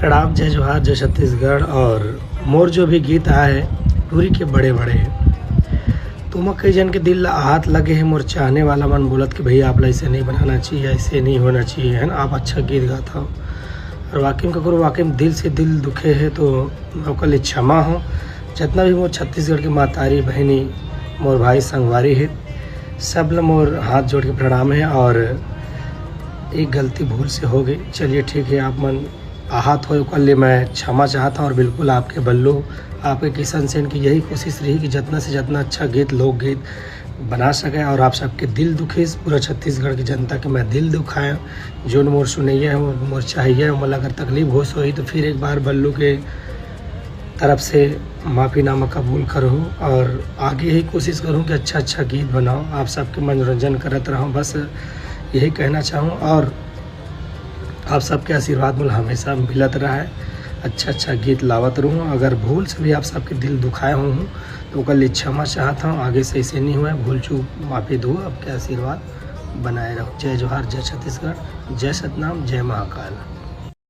प्रणाम, जय जोहार, जय छत्तीसगढ़। और मोर जो भी गीत आए टूरी के बड़े बड़े तुम कई जन के दिल आहत लगे है। मोर चाहने वाला मन बोलत कि भैया आप ऐसे नहीं बनाना चाहिए, ऐसे नहीं होना चाहिए, है ना। आप अच्छा गीत गाता हो और वाकई में करो, वाकई में दिल से दिल दुखे है तो ओकर लिए क्षमा हो। जितना भी मोर छत्तीसगढ़ के मातारी बहनी मोर भाई संगवारी है, सब लोग मोर हाथ जोड़ के प्रणाम है। और एक गलती भूल से हो गई, चलिए ठीक है, आप मन आहत हो कल लिए मैं क्षमा चाहता हूँ। और बिल्कुल आपके बल्लू, आपके किशन सेन की यही कोशिश रही कि जितना से जितना अच्छा गीत, लोकगीत बना सके और आप सबके दिल दुखे, पूरा छत्तीसगढ़ की जनता के मैं दिल दुखाएँ। जो मोर सुनैया है मोर चाहिए, मतलब अगर तकलीफ होश हुई तो फिर एक बार बल्लू के तरफ से माफ़ीनामा कबूल करूँ और आगे यही कोशिश करूँ कि अच्छा गीत बनाऊँ, आप सबके मनोरंजन करते रहूँ, बस यही कहना चाहूँ। और आप सबके आशीर्वाद मुझे हमेशा मिलत रहा है, अच्छा गीत लावत रहूँ। अगर भूल से भी आप सबके दिल दुखाए हूँ तो उसके लिए क्षमा चाहता हूँ। आगे से ऐसे नहीं हुआ, भूल चूक माफ़ी दो, आपके आशीर्वाद बनाए रहो। जय जोहार, जय छत्तीसगढ़, जय सतनाम, जय महाकाल।